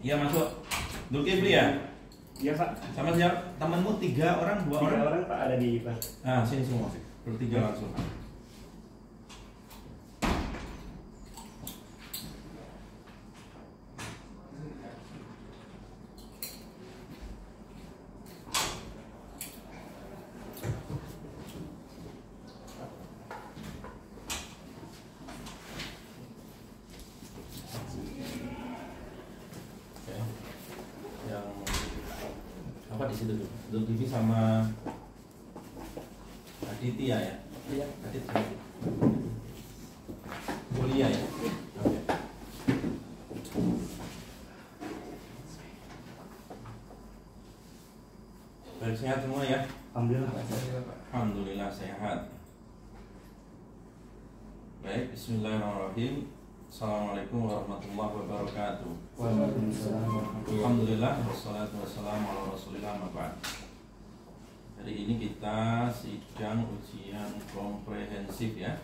Iya masuk. Zulkifli ya? Iya Pak. Sama siapa? Temanmu 3 orang, 2 orang? 3 orang Pak ada di Pak. Ah, sini semua. Bertiga langsung. Apa di situ tuh? Zulkifli sama Aditya ya? Iya. Aditya. Kuliah ya? Oke. Baik, sehat semua ya? Alhamdulillah Pak. Alhamdulillah sehat. Baik, bismillahirrahmanirrahim. Assalamualaikum warahmatullahi wabarakatuh. Waalaikumsalam. Alhamdulillah, wassalatu wassalamu ala rasulillah ma'ba'd. Hari ini kita sidang ujian komprehensif ya,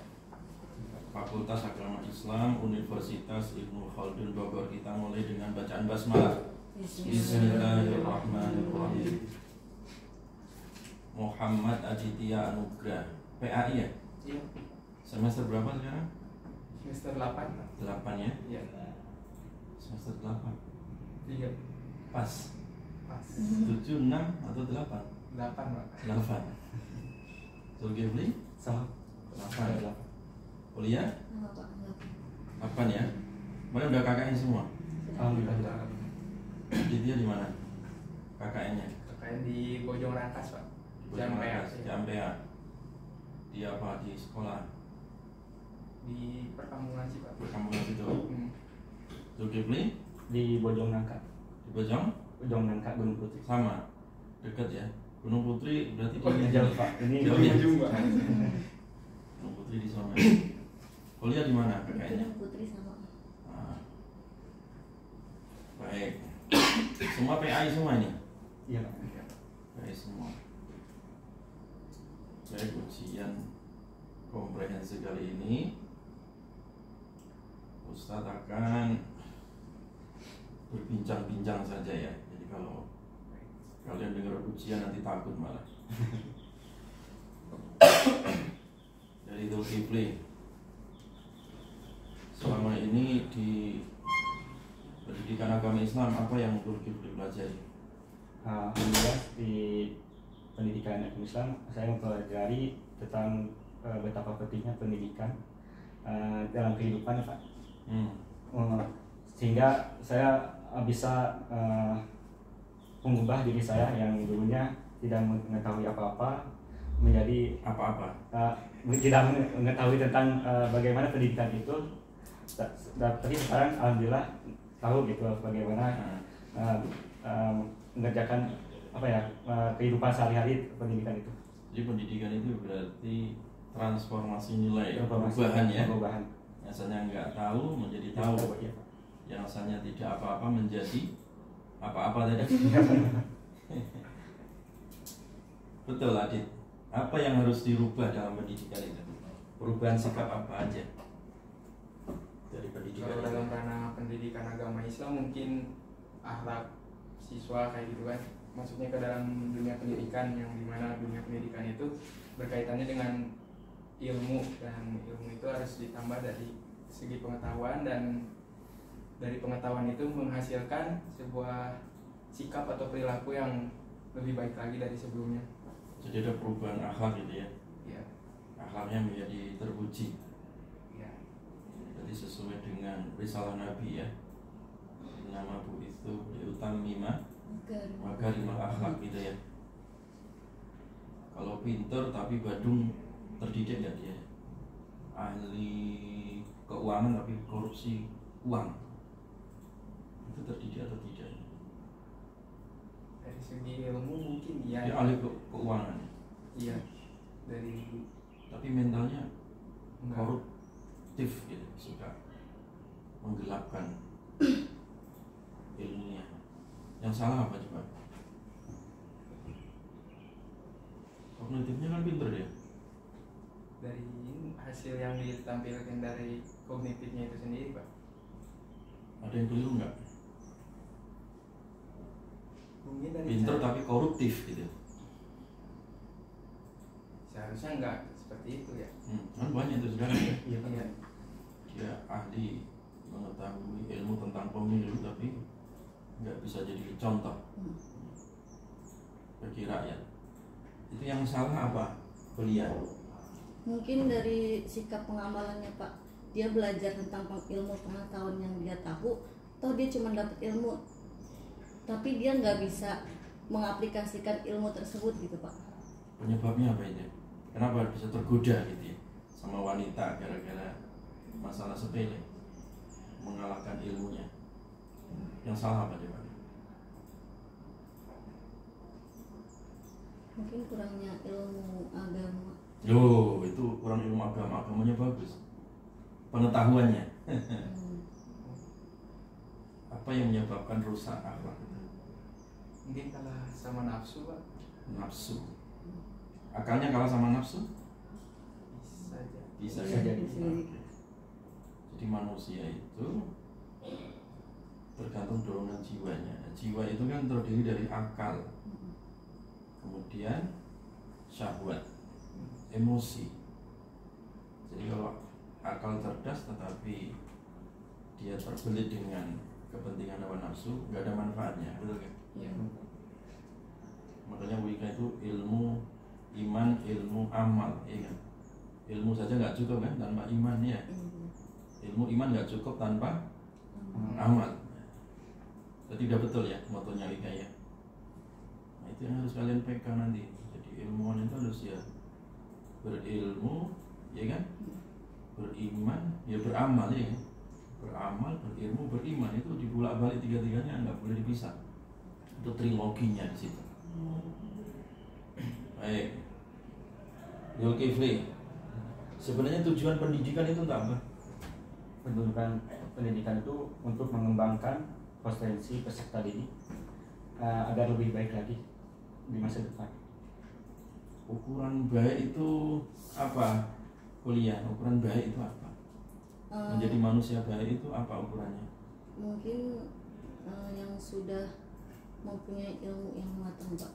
Fakultas Agama Islam Universitas Ibnu Khaldun Bogor. Kita mulai dengan bacaan basmalah. Bismillahirrahmanirrahim. Muhammad Aditya Anugrah, PAI ya? Iya. Semester berapa sekarang? Semester 8. 8 ya? Iya. Semester 8. Iya. Pas. Pas. 7, 6 atau 8? 8, Pak. 8. Zulkifli? Sama. 8. Kuliah? Sama Pak, 8 ya? Mana udah KKN semua? Alhamdulillah. Aditya di mana? KKN-nya? KKN di Bojong Rangkas, Pak. Jampean. Jampean. Jampean. Di apa? Di sekolah? Di perkampungan sih, Pak. Perkampungan situ. Hmm. Zulkifli? Di Bojong Nangka. Di Bojong? Bojong Nangka Gunung Putri. Sama? Dekat ya? Gunung Putri berarti Oh, di Jauh Pak. Ini Jauh ya? Ujung, Pak. Gunung Putri di sana. Kuliah di mana KKN-nya? Gunung Putri sama. Ah. Baik. Semua PAI semua ini? Iya Pak. PAI semua. Baik, ujian komprehensif kali ini Ustadz akan berbincang-bincang saja ya. Jadi kalau kalian dengar ujian nanti takut malah. Dari Zulkifli, selama ini di pendidikan agama Islam apa yang Zulkifli pelajari? Alhamdulillah di pendidikan agama Islam saya mempelajari tentang betapa pentingnya pendidikan dalam kehidupan Pak. Sehingga saya bisa mengubah diri saya yang dulunya tidak mengetahui apa-apa menjadi Apa-apa? tidak mengetahui tentang bagaimana pendidikan itu, tapi sekarang alhamdulillah tahu gitu bagaimana mengerjakan apa ya kehidupan sehari-hari pendidikan itu. Jadi pendidikan itu berarti transformasi nilai, Transformasi, perubahan ya. perubahan. Yang asalnya nggak tahu menjadi tahu, Iya, Pak. yang asalnya tidak apa-apa menjadi apa-apa tadi. Betul Adit. Apa yang harus dirubah dalam pendidikan itu? Perubahan sikap apa aja dari pendidikan Kalau itu? dalam ranah pendidikan agama Islam mungkin akhlak siswa kayak gitu kan. Maksudnya ke dalam dunia pendidikan, yang dimana dunia pendidikan itu berkaitannya dengan ilmu, dan ilmu itu harus ditambah dari segi pengetahuan, dan dari pengetahuan itu menghasilkan sebuah sikap atau perilaku yang lebih baik lagi dari sebelumnya. Jadi ada perubahan akhlak gitu ya. Ya, Akhlaknya menjadi terpuji. ya. Jadi sesuai dengan risalah Nabi ya. Nama bu itu diutamima makarimah akhlak gitu ya. Kalau pinter tapi badung terdidik nggak dia? Ahli keuangan tapi korupsi uang, itu terdidik atau tidak? Dari segi ilmu mungkin Dia iya. ahli keuangan, Iya. Dari tapi mentalnya enggak. koruptif gitu, suka menggelapkan ilmunya. Yang salah apa coba? Kognitifnya kan pinter dia. Dari hasil yang ditampilkan dari kognitifnya itu sendiri, Pak. Ada yang keliru nggak? Mungkin dari pinter tapi koruptif gitu. seharusnya enggak seperti itu ya. Kan banyak itu sekarang ya. Iya. Iya. Dia ahli mengetahui ilmu tentang pemilu tapi nggak bisa jadi contoh bagi rakyat. Itu yang salah apa? Kuliah. Mungkin dari sikap pengamalannya Pak, dia belajar tentang ilmu pengetahuan yang dia tahu, toh dia cuma dapat ilmu, tapi dia nggak bisa mengaplikasikan ilmu tersebut gitu Pak. Penyebabnya apa itu? Kenapa bisa tergoda gitu ya sama wanita gara-gara masalah sepele, mengalahkan ilmunya? Yang salah apa coba? Mungkin kurangnya ilmu agama. Loh, itu kurang ilmu agama, agamanya bagus. Pengetahuannya. Apa yang menyebabkan rusak akhlak itu? Mungkin kalah sama nafsu Pak. Nafsu. Akalnya kalah sama nafsu? Bisa aja. Bisa Iya, jadi. bisa jadi. Jadi manusia itu tergantung dorongan jiwanya. Jiwa itu kan terdiri dari akal, kemudian syahwat, emosi. Jadi kalau akal cerdas tetapi dia terbelit dengan kepentingan hawa nafsu, nggak ada manfaatnya, betul kan? Iya. Makanya WIKA itu ilmu iman, ilmu amal, ya kan? Ilmu saja nggak cukup kan tanpa iman ya. Ilmu iman nggak cukup tanpa amal. Jadi udah betul ya motonya WIKA ya. Nah, itu yang harus kalian pegang nanti. Jadi ilmuwan itu harus ya berilmu, ya kan? Beriman, ya beramal ya. Beramal, berilmu, beriman itu dibulak-balik tiga-tiganya nggak boleh dipisah. Itu triloginya di situ. Baik. Zulkifli, sebenarnya tujuan pendidikan itu untuk apa? Pendidikan itu untuk mengembangkan potensi peserta didik agar lebih baik lagi di masa depan. Ukuran baik itu apa? Kuliah, ukuran baik itu apa? Menjadi manusia baik itu apa ukurannya? Mungkin yang sudah mempunyai ilmu yang matang Pak.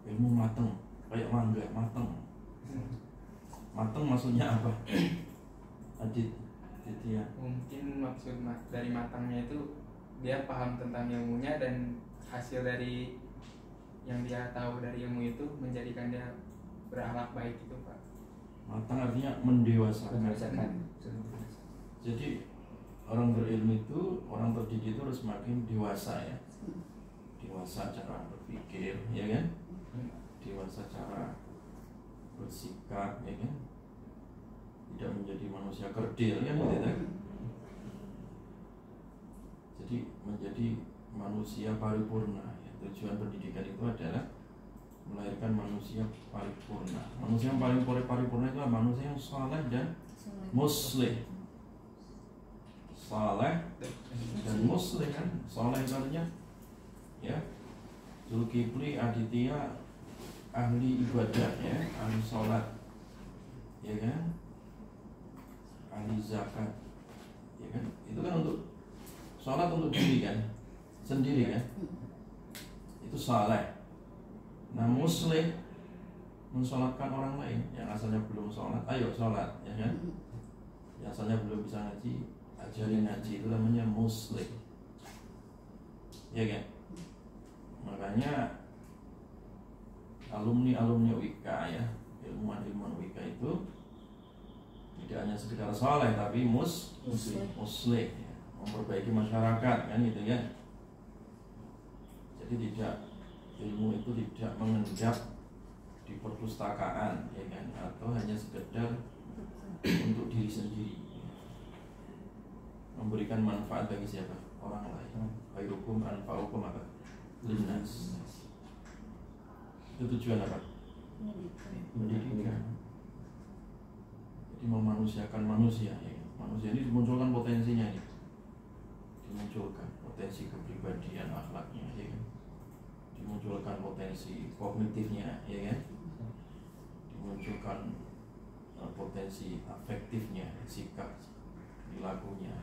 Ilmu mateng, kayak mangga mateng. Mateng maksudnya apa? Adit ya. Mungkin maksud dari matangnya itu dia paham tentang ilmunya dan hasil dari yang dia tahu dari ilmu itu menjadikan dia berakhlak baik itu Pak. Matang artinya mendewasakan. Mendewasakan. Jadi orang berilmu itu, orang terdidik itu harus semakin dewasa ya. Dewasa cara berpikir, ya kan? Dewasa cara bersikap, ya kan? Tidak menjadi manusia kerdil kan gitu kan? Jadi menjadi manusia paripurna ya. Tujuan pendidikan itu adalah melahirkan manusia paripurna. Manusia yang paling paripurna itu adalah manusia yang saleh dan muslim. Saleh dan muslim kan? Saleh itu artinya ya Zulkifli Aditya ahli ibadah ya, ahli sholat, ya kan, ahli zakat, ya kan, itu kan untuk sholat untuk diri kan, sendiri kan, itu saleh. Nah muslim mensolatkan orang lain yang asalnya belum sholat, ayo sholat, ya kan, yang asalnya belum bisa ngaji, ajarin ngaji, itu namanya muslim, ya kan. Makanya alumni WIKA ya, ilmuwan WIKA itu tidak hanya sekedar saleh tapi muslim ya, memperbaiki masyarakat kan gitu ya. Jadi ilmu itu tidak mengendap di perpustakaan ya kan, atau hanya sekedar untuk diri sendiri, memberikan manfaat bagi siapa? Orang lain. Khairukum anfa'ukum apa? Linnas. Itu tujuan apa? Pendidikan. Jadi memanusiakan manusia ya. Manusia ini dimunculkan potensinya ya. Dimunculkan potensi kepribadian, akhlaknya ya kan. Dimunculkan potensi kognitifnya ya kan. Dimunculkan potensi afektifnya, sikap perilakunya.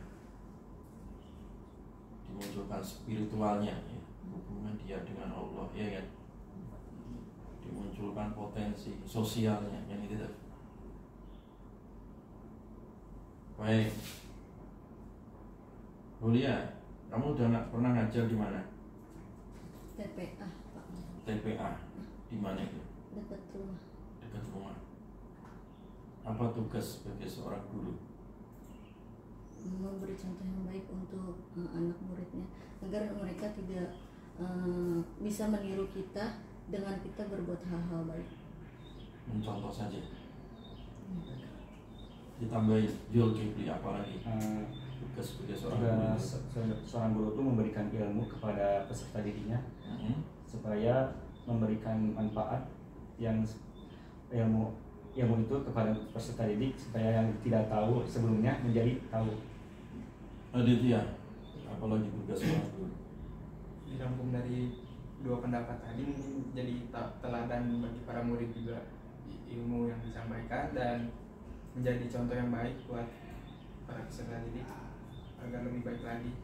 Dimunculkan spiritualnya ya. Hubungan dia dengan Allah, ya kan? Dimunculkan potensi sosialnya, yang itu. Baik, Julia, kamu udah pernah ngajar di mana? TPA Pak. TPA, di mana itu? Dekat rumah. Dekat rumah. Apa tugas sebagai seorang guru? Memberi contoh yang baik untuk anak muridnya agar mereka tidak bisa meniru kita dengan kita berbuat hal-hal baik. Mencontoh saja. Ditambahin Zulkifli apalagi tugas sebagai seorang guru. Seorang guru itu memberikan ilmu kepada peserta didiknya supaya memberikan manfaat yang ilmu itu kepada peserta didik supaya yang tidak tahu sebelumnya menjadi tahu. Aditya, apalagi tugas seorang guru? Dirangkum dari dua pendapat tadi mungkin jadi teladan bagi para murid juga, ilmu yang disampaikan dan menjadi contoh yang baik buat para peserta didik agar lebih baik lagi.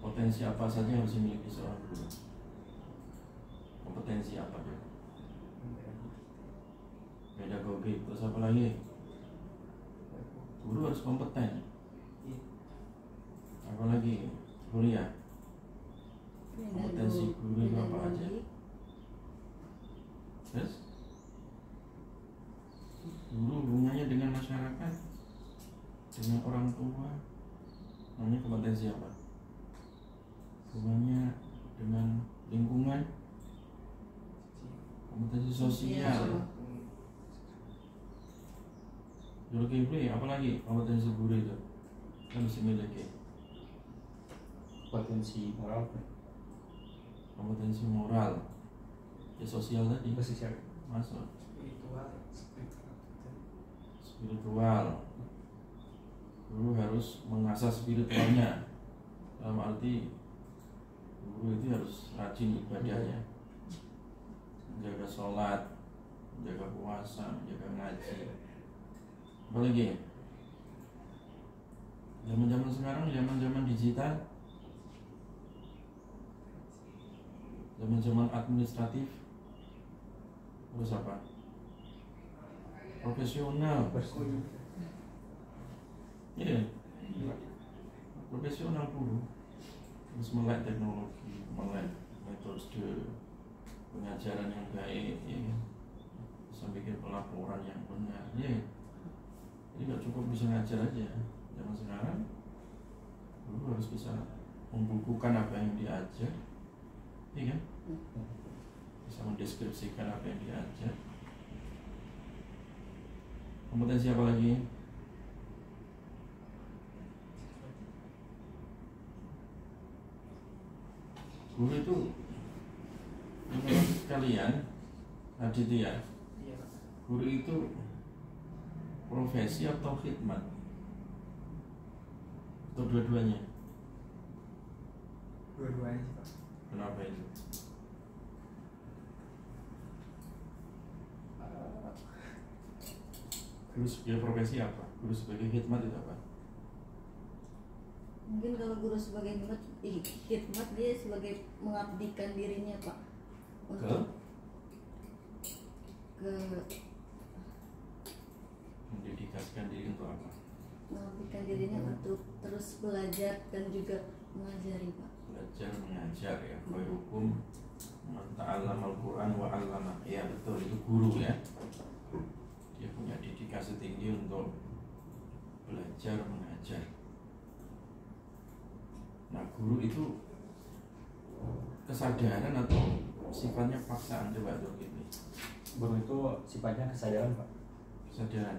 Potensi apa saja yang harus dimiliki seorang guru? Kompetensi apa ya? Pedagogi, terus apa lagi? Guru harus kompeten. Apalagi kuliah. Kompetensi guru itu apa aja? Terus guru hubungannya dengan masyarakat, dengan orang tua, namanya kompetensi apa? Hubungannya dengan lingkungan, kompetensi sosial. Zulkifli, apalagi kompetensi guru itu kan harus dimiliki? Potensi moral, Kompetensi moral, ya sosial tadi sosial, masuk. Spiritual. Guru harus mengasah spiritualnya, dalam arti guru itu harus rajin ibadahnya, menjaga sholat, menjaga puasa, menjaga ngaji. Apalagi zaman-zaman sekarang, zaman-zaman digital, zaman-zaman administratif, harus apa? Profesional. Iya, profesional guru harus melek teknologi, melek metode pengajaran yang baik, ya, bisa bikin pelaporan yang benar. Ya, jadi nggak cukup bisa ngajar aja. Zaman sekarang guru harus bisa membukukan apa yang diajar, iya kan? Bisa mendeskripsikan apa yang diajar. Kompetensi apa lagi? Guru itu menurut kalian, Aditya, guru itu profesi atau khidmat? Atau dua-duanya? Dua-duanya sih Pak. Kenapa itu? Guru sebagai profesi apa? Guru sebagai khidmat itu apa? Mungkin kalau guru sebagai khidmat dia sebagai mengabdikan dirinya Pak untuk ke mendedikasikan diri untuk apa? mengabdikan dirinya untuk terus belajar dan juga mengajari Pak. Belajar mengajar ya, khairukum man ta'allama al-Qur'an wa 'allama. Ya betul, itu guru ya. Dia punya dedikasi tinggi untuk belajar mengajar. Nah, guru itu kesadaran atau sifatnya paksaan? Coba tuh gitu. Guru itu sifatnya kesadaran Pak. Kesadaran,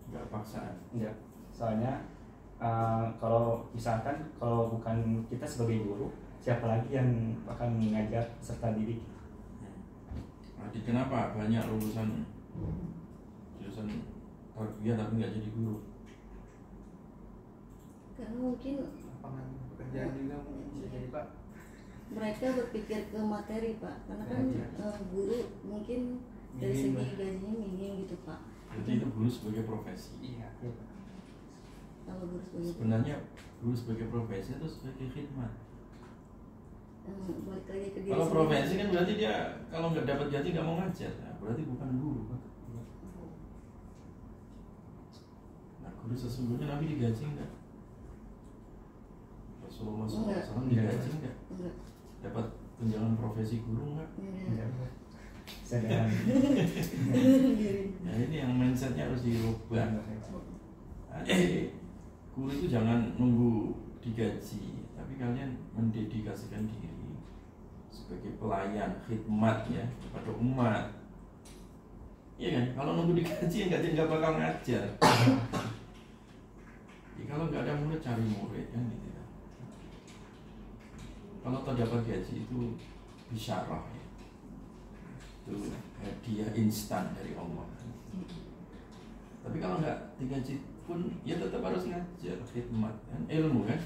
nggak paksaan. Enggak, soalnya kalau misalkan kalau bukan kita sebagai guru, siapa lagi yang akan mengajar peserta didik? Nah, kenapa banyak lulusan tarbiyah tapi nggak jadi guru? Karena mungkin Lapangan pekerjaan juga mungkin bisa jadi Pak. mereka berpikir ke materi Pak, karena kan guru mungkin dari Minim, segi Pak. gajinya minim gitu Pak. Jadi itu guru sebagai profesi. Iya. Kalau guru sebagai Sebenarnya guru sebagai profesi itu sebagai khidmat. balik lagi ke diri Kalau sendiri. profesi kan berarti dia kalau nggak dapat gaji nggak mau ngajar, nah, berarti bukan guru. Nah, guru sesungguhnya Nabi digaji enggak? Rasulullah SAW digaji enggak? Enggak. Dapat tunjangan profesi guru enggak? Enggak. Sedang Nah ini yang mindsetnya harus dirubah. Nah, guru itu jangan nunggu digaji, tapi kalian mendedikasikan diri sebagai pelayan khidmat ya kepada umat. Iya kan? Kalau nunggu digaji nggak bakal ngajar. Ya, kalau nggak ada murid cari murid kan gitu. Kalau terdapat gaji itu bisyarah ya. Itu hadiah instan dari Allah. Tapi kalau nggak digaji pun ya tetap harus ngajar khidmat kan ilmu kan.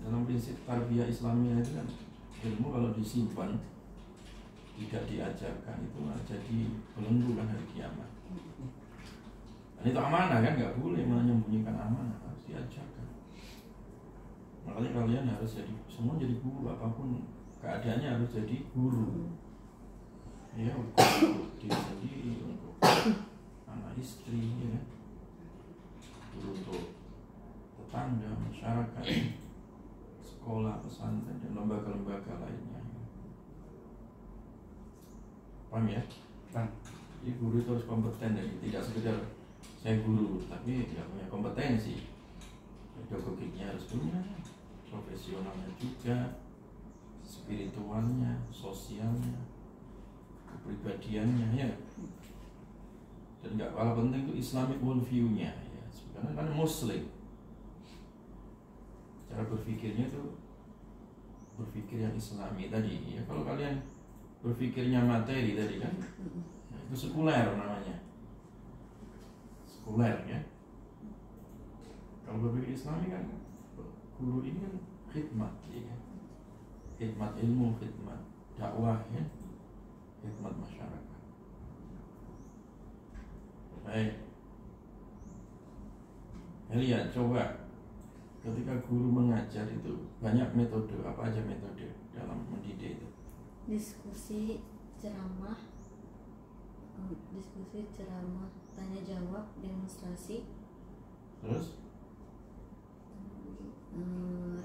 Dalam prinsip tarbiyah Islamiyah itu kan ilmu kalau disimpan tidak diajarkan itu jadi belenggu kan hari kiamat. Dan itu amanah kan, nggak boleh menyembunyikan amanah, harus diajarkan. Makanya kalian harus jadi semua jadi guru, apapun keadaannya harus jadi guru. Ya untuk diri sendiri, untuk anak istri, ya kan? Guru untuk tetangga, masyarakat, sekolah, pesantren dan lembaga-lembaga lainnya. Paham ya? Paham. Jadi guru itu harus kompeten, ya. Tidak sekedar saya guru, tapi tidak punya kompetensi. Pedagogiknya harus punya, profesionalnya juga, spiritualnya, sosialnya, kepribadiannya ya. Dan nggak kalah penting itu Islamic worldview-nya ya. Karena kan Muslim, cara berpikirnya itu berpikir yang Islami tadi ya. Kalau kalian berpikirnya materi tadi kan, ya, itu sekuler namanya, sekuler ya. Kalau berpikir Islami kan guru ini kan khidmat ya. Khidmat ilmu, khidmat dakwah ya, khidmat masyarakat. Baik, ya, lihat coba ketika guru mengajar itu banyak metode, apa aja metode dalam mendidik itu? Diskusi, ceramah, tanya jawab, demonstrasi, Terus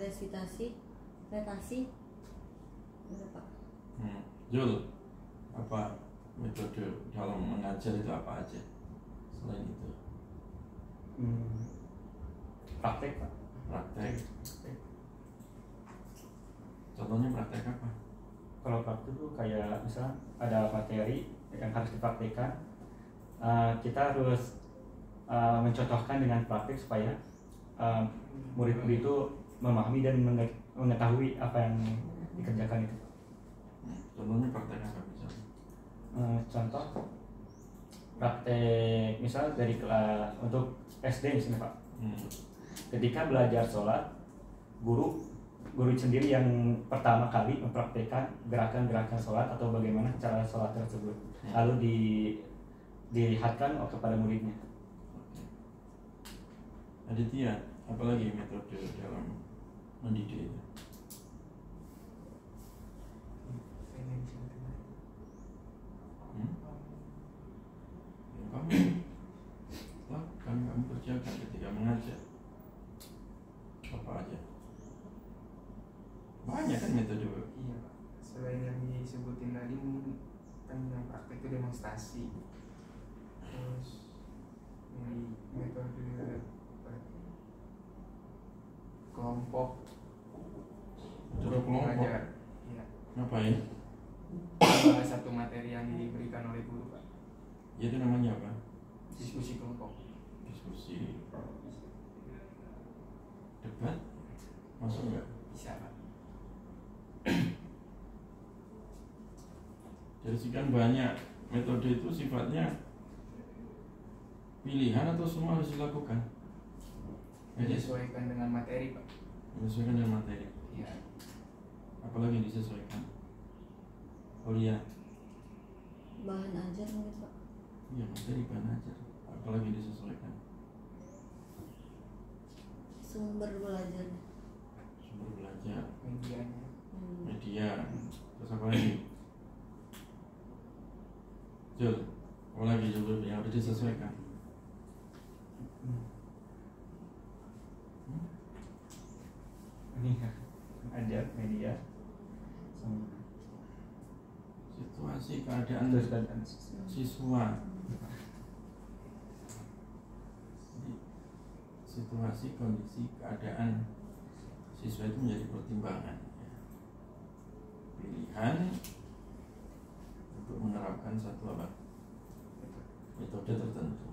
resitasi, retasi, udah Pak. Jul, apa metode dalam mengajar itu apa aja selain itu? Praktek Pak. Praktek. Contohnya praktek apa? Kalau praktek itu kayak misal ada materi yang harus dipraktekkan, kita harus mencontohkan dengan praktek supaya murid-murid itu memahami dan mengetahui apa yang dikerjakan itu. Contohnya praktek apa misalnya? Contoh praktek misal dari kelas untuk SD misalnya Pak. Ketika belajar sholat, guru sendiri yang pertama kali mempraktekkan gerakan-gerakan sholat atau bagaimana cara sholat tersebut, lalu dilihatkan kepada muridnya. Aditya, apalagi metode dalam mendidik itu? Kamu kerjakan ketika mengajar apa aja? Banyak kan metode. Iya Pak. Selain yang disebutin tadi mungkin kan yang praktek itu demonstrasi. Terus yang metode kelompok. Metode kelompok. Mengajar. Iya. Ngapain? Salah satu materi yang diberikan oleh guru Pak. Itu namanya apa? Diskusi kelompok. Diskusi. Debat? Masuk nggak? Bisa Pak. Jadi sekian banyak metode itu sifatnya pilihan atau semua harus dilakukan? Menyesuaikan dengan materi Pak. Menyesuaikan dengan materi. Iya. Apalagi disesuaikan? Oh iya, Bahan ajar mungkin Pak. iya materi bahan ajar. Apalagi disesuaikan? Sumber belajar. sumber belajar, medianya. media, terus apa lagi? Jul, apa lagi Jul yang harus disesuaikan? Ini ada media sama Situasi keadaan terus dan siswa, situasi kondisi keadaan siswa itu menjadi pertimbangan ya. Pilihan untuk menerapkan satu apa metode tertentu.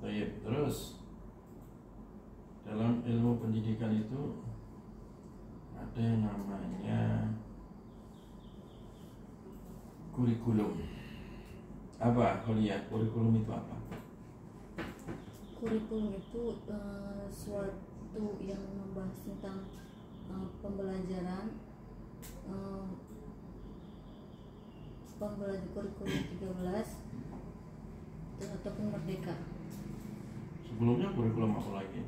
Baik, terus dalam ilmu pendidikan itu ada yang namanya kurikulum. Apa kuliah kurikulum itu apa? Kurikulum itu suatu yang membahas tentang pembelajaran kurikulum 13 ataupun merdeka. Sebelumnya kurikulum apa lagi?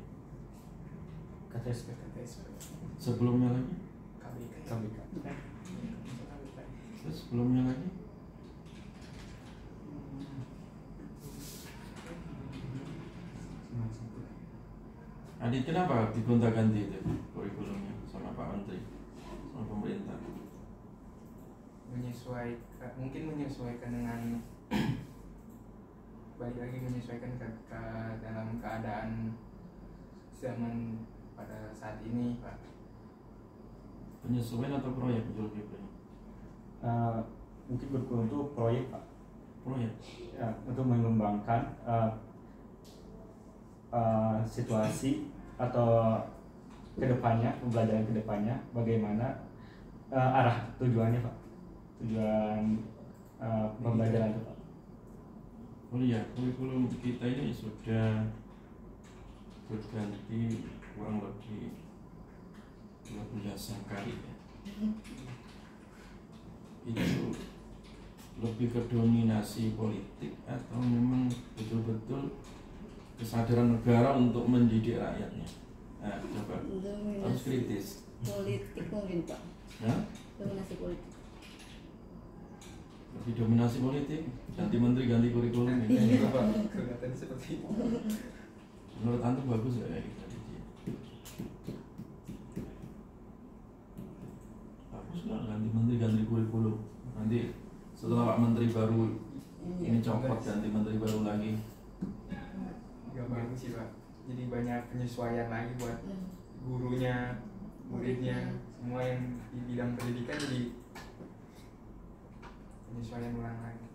KTSP. Sebelumnya lagi? KBK. Terus sebelumnya lagi? Adit, kenapa digonta-ganti itu kurikulumnya sama Pak Menteri, sama pemerintah? Mungkin menyesuaikan dengan balik lagi menyesuaikan ke dalam keadaan zaman pada saat ini, Pak. Penyesuaian atau proyek Zulkifli? Mungkin kurikulum itu proyek, Pak. Proyek Ya, untuk mengembangkan situasi atau kedepannya, pembelajaran kedepannya, bagaimana arah tujuannya, Pak. Tujuan pembelajaran itu, Pak. Oh iya, kurikulum kita ini sudah berganti kurang lebih 12 kali ya. Itu lebih ke dominasi politik atau memang betul-betul kesadaran negara untuk mendidik rakyatnya? Nah, coba harus Dominasi kritis. politik mungkin Pak. Ya? Dominasi politik. Lebih dominasi politik, ganti menteri, ganti kurikulum ya. Iya, Pak. Kelihatan seperti itu. Menurut antum bagus ya kayak gitu? Bagus lah, ganti menteri, ganti kurikulum. Nanti setelah Pak Menteri baru ini copot, ganti menteri baru lagi. Gak bagus sih, Pak. Jadi banyak penyesuaian lagi buat gurunya, muridnya, semua yang di bidang pendidikan jadi penyesuaian ulang lagi.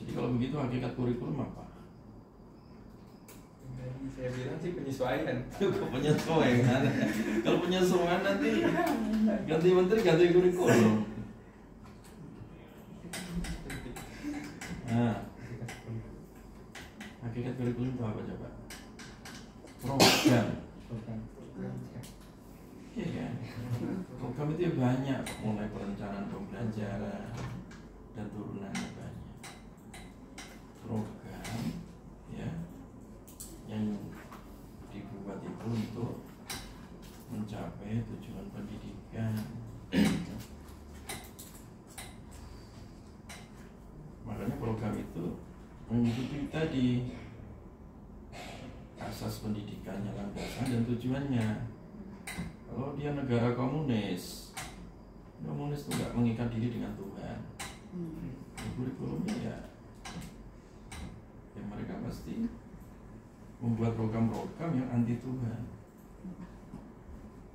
Jadi kalau begitu hakikat kurikulum apa? Jadi saya bilang sih penyesuaian. Penyesuaian. Kalau penyesuaian nanti ganti menteri, ganti kurikulum. Nah, hakikat kurikulum itu apa coba? Program. Iya kan? Program itu banyak, mulai perencanaan pembelajaran dan turunannya banyak. Program ya yang dibuat itu untuk mencapai tujuan pendidikan. Makanya program itu mengikuti tadi asas pendidikannya, landasan dan tujuannya. Kalau dia negara komunis itu nggak mengikat diri dengan Tuhan. Kurikulumnya ya mereka pasti membuat program-program yang anti Tuhan.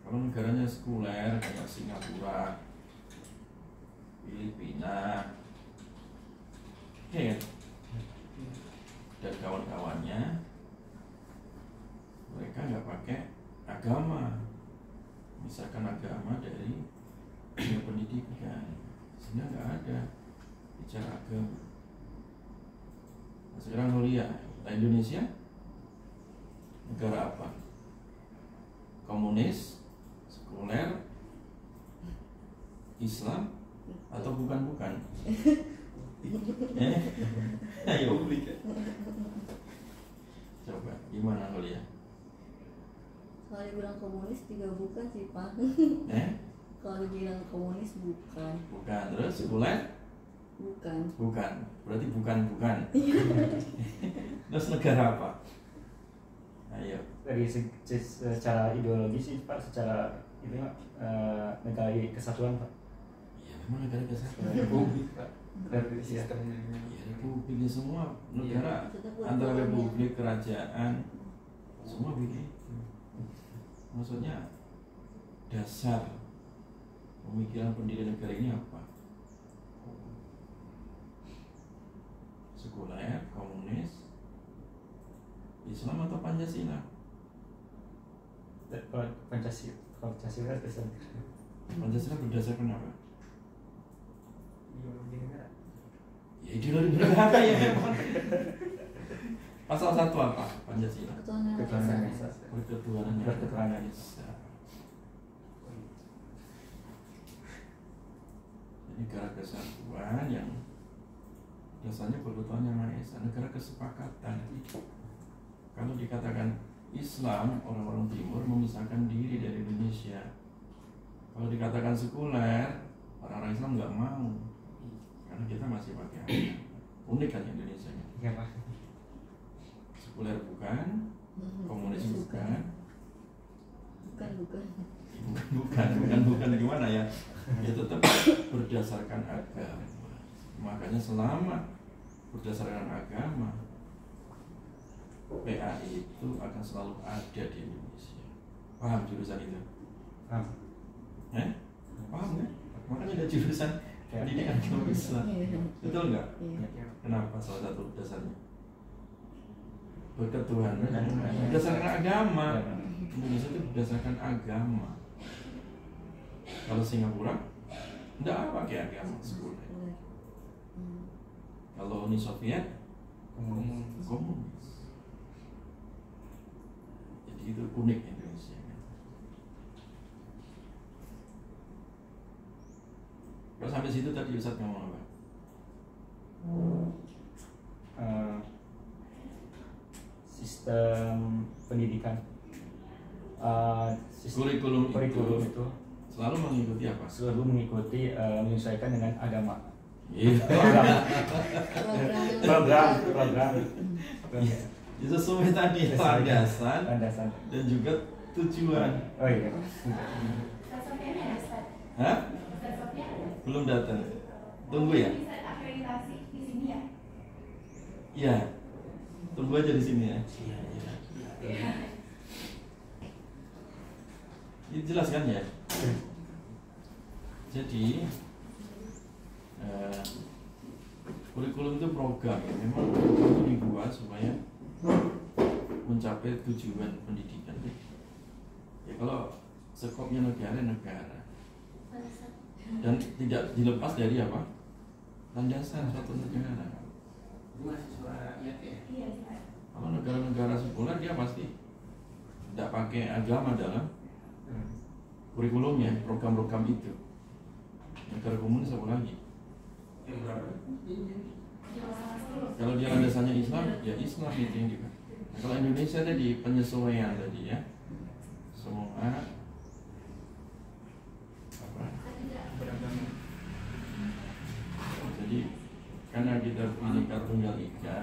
Kalau negaranya sekuler kayak Singapura, Filipina, ya, dan kawan-kawannya, mereka nggak pakai agama, misalkan agama dari pendidikan, sehingga nggak ada bicara agama. Nah, sekarang kuliah, Indonesia negara apa? Komunis, sekuler, Islam, atau bukan-bukan? Ayo publik ya. Coba gimana kali ya? Kalau dibilang komunis juga bukan sih Pak. Kalau dibilang komunis bukan. Bukan. Terus sekuler? Bukan. Bukan. Berarti bukan. Terus negara apa? Ayo. Dari secara ideologi sih Pak, secara itu negara kesatuan Pak. Ya memang negara kesatuan. Republik Pak. Dari Sistemnya. Ya republik semua negara Tetap antara aturannya. republik kerajaan semua begitu. Maksudnya dasar pemikiran pendiri negara ini apa? Sekuler, komunis, Islam atau Pancasila? Pancasila dasar. Pancasila berdasarkan apa? Ideologi negara. Ya ideologi negara ya memang. Pasal 1 apa? Pancasila. Ketuhanan Ketuhanan Esa. Esa. Berketuhanan yang Berketuhanan. Esa. Jadi negara kesatuan yang dasarnya berketuhanan yang Maha Esa, negara kesepakatan. Kalau dikatakan Islam, orang-orang timur memisahkan diri dari Indonesia. Kalau dikatakan sekuler, orang-orang Islam nggak mau, karena kita masih pakai agama. Unik kan Indonesia nya. Iya Pak. Sekuler bukan, komunis bukan, bukan gimana ya? Ya tetap berdasarkan agama. Makanya selama berdasarkan agama, PAI itu akan selalu ada di Indonesia. Paham jurusan itu? Paham. Paham kan? Makanya ada jurusan pendidikan agama Islam. Iya. Betul nggak? Iya. Kenapa? Salah satu dasarnya berketuhanan berdasarkan agama. Indonesia itu berdasarkan agama. Kalau Singapura enggak pakai agama sekuler. Kalau Uni Soviet komunis. Jadi itu unik Indonesia. Kalau sampai situ tadi Ustadz ngomong apa? Sistem pendidikan, Kurikulum itu selalu mengikuti apa? selalu mengikuti menyesuaikan dengan agama. Iya. Program. Itu sesuai tadi landasan Landasan. dan juga tujuan. Oh iya. Hah? Belum datang. Tunggu ya. Iya. Tunggu aja di sini ya. Ini jelas kan ya? Jadi kurikulum itu program ya. Memang itu dibuat supaya mencapai tujuan pendidikan. Ya kalau skopnya negara dan tidak dilepas dari apa? Landasan suatu negara. Kalau negara-negara sekuler dia pasti tidak pakai agama dalam kurikulumnya, program-program itu. Negara komunis apa lagi? Kalau dia landasannya Islam, ya Islam itu yang juga. Nah, kalau Indonesia tadi penyesuaian tadi ya, semua apa? Jadi karena kita Bhinneka Tunggal Ika,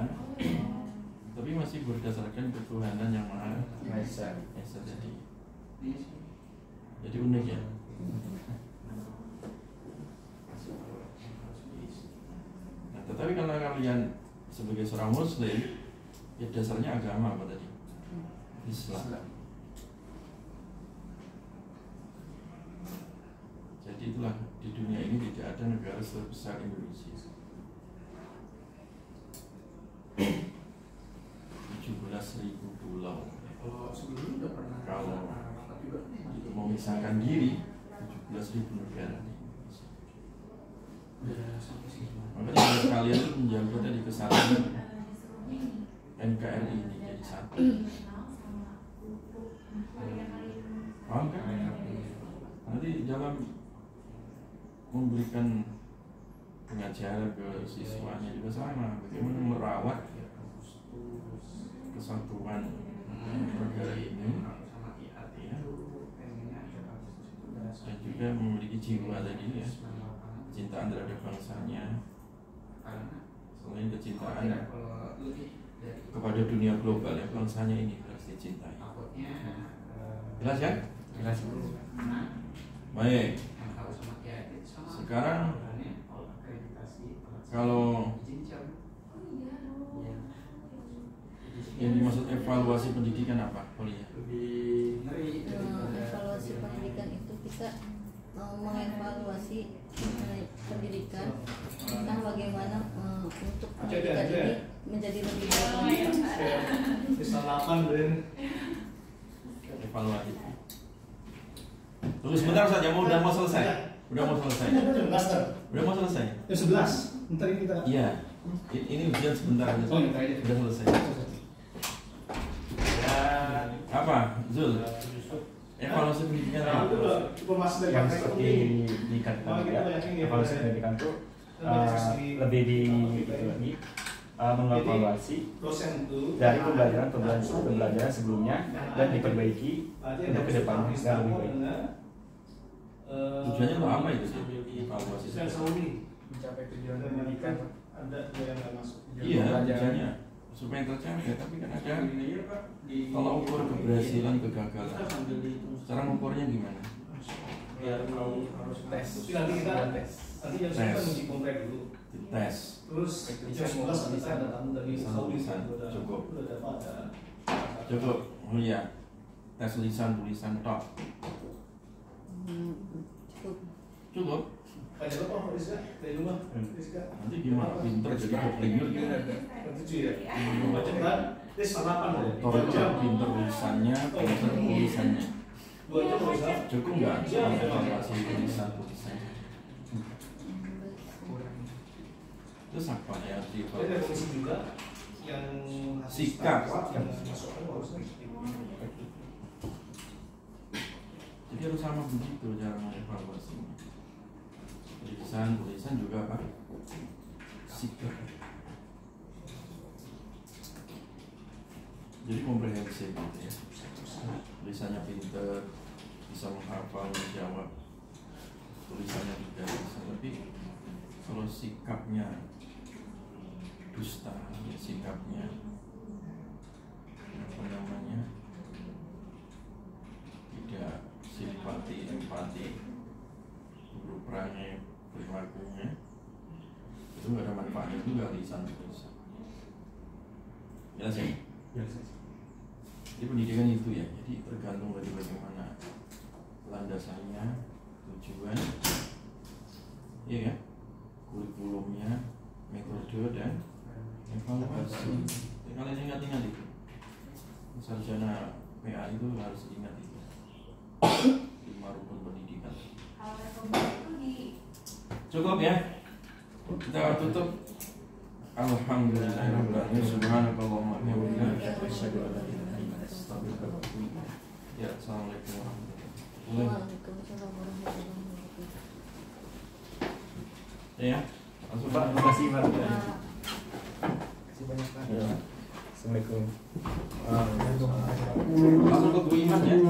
tapi masih berdasarkan ketuhanan yang Maha Esa tadi. Jadi unik ya. Nah, tetapi kalau kalian sebagai seorang Muslim, ya dasarnya agama apa tadi? Islam. Jadi itulah di dunia ini tidak ada negara sebesar Indonesia. 17.000 pulau. Kalau sebelumnya udah pernah Kalau juga. memisahkan diri 17.000 negara di Indonesia. Makanya tugas kalian itu menjaga tadi kesatuan NKRI ini jadi satu. Paham kan? Nanti dalam memberikan pengajaran ke siswanya juga sama, bagaimana merawat kesatuan negara ini ya, dan juga memiliki jiwa tadi ya, kecintaan terhadap bangsanya, selain kecintaan kepada dunia global ya, bangsanya ini harus dicintai. Jelas ya? Jelas. Baik. Sekarang kalau yang dimaksud evaluasi pendidikan apa, Polia? Evaluasi pendidikan itu kita mengevaluasi pendidikan tentang bagaimana untuk pendidikan ini menjadi lebih baik. Evaluasi. Tunggu sebentar saja, udah mau selesai. Udah mau selesai. Udah mau selesai. Jam 11. Ntar ini kita. Iya. Ini ujian sebentar aja. Oh, ntar aja. Udah selesai. Apa, Zul? Evaluasi pendidikan apa? Yang seperti dikatakan ya, evaluasi pendidikan itu lebih di itu lagi mengevaluasi dari pembelajaran sebelumnya dan diperbaiki untuk kedepannya dan lebih baik. Tujuannya untuk apa itu sih? Evaluasi. Mencapai tujuan pendidikan. Iya, tujuannya supaya tercapai, tapi kan ada kalau ukur keberhasilan kegagalan. Cara mengukurnya gimana? Harus tes. Nanti kita uji konkret dulu. Tes. Terus jam 11 nanti ada tamu dari Saudi. Cukup. Cukup. Oh iya. Tes lisan, tulisan tok. Cukup. Cukup. Ada apa Rizka? Dari rumah Rizka. Nanti gimana? Pinter jadi doblinger gimana? 7 ya? Baca kan? Tes 8 ya? Dokter pinter tulisannya, pinter tulisannya. 2 jam bisa? Cukup nggak? Evaluasi tulisan. Terus apa ya? Ada fungsi juga yang sikap. yang masukkan harusnya. Jadi harus sama begitu cara mengevaluasinya. Tulisan juga apa? Sikap. Jadi komprehensif gitu ya. Tulisannya pinter, bisa menghafal, menjawab. Tulisannya juga bisa, tapi kalau sikapnya dusta, ya sikapnya apa namanya, tidak simpati, empati, berperannya, perilakunya, itu nggak ada manfaatnya juga lisan tulisan. Jelas ya? Jadi pendidikan itu ya, jadi tergantung dari bagaimana landasannya, tujuan, iya kan? Kurikulumnya, metode dan evaluasi. Ya, kalian ingat-ingat itu. Sarjana PA itu harus ingat itu. 5 rukun pendidikan. Cukup ya. Kita tutup. Alhamdulillahirobbilalamin. Subhanakallahumma wa bihamdika asyhadu an la ilaha illa anta astaghfiruka wa atubu ilaik. Ya, assalamualaikum warahmatullahi wabarakatuh. Waalaikumsalam warahmatullahi wabarakatuh. Ya, langsung Pak, terima kasih Pak. Kasih banyak Pak. Ya. Assalamualaikum. langsung ke Bu Iman ya.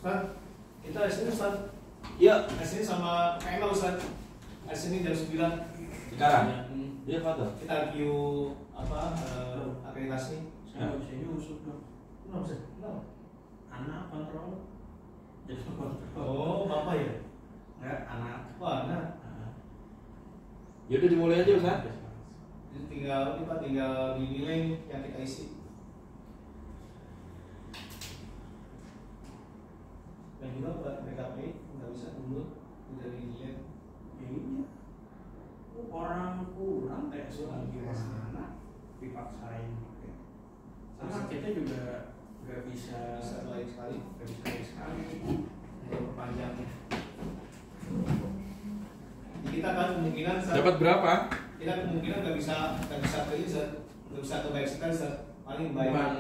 Ustaz, kita sini Ustaz. Iya. Sini sama KMA Ustaz. Sini jam 9. Sekarang. Ya. Iya, Pak. Kita review apa akreditasi. Ya. Saya usut dong. Kenapa Ustaz? Kenapa? Anak kontrol. Jadi kontrol. Oh, Bapak ya? Enggak, anak. Wah, nah. Ya udah dimulai aja, Ustaz. Jadi tinggal dinilai yang kita isi. Dan juga buat BKP nggak bisa dulu udah dinilai. Iya. Orang kurang tes lagi mana dipaksain. Sama kita juga nggak bisa Lain sekali. nggak bisa lain sekali. Perpanjang. Jadi kita kan kemungkinan Dapat berapa? kita kemungkinan nggak bisa ke ini nggak bisa ke baik sekali paling baik. Bukan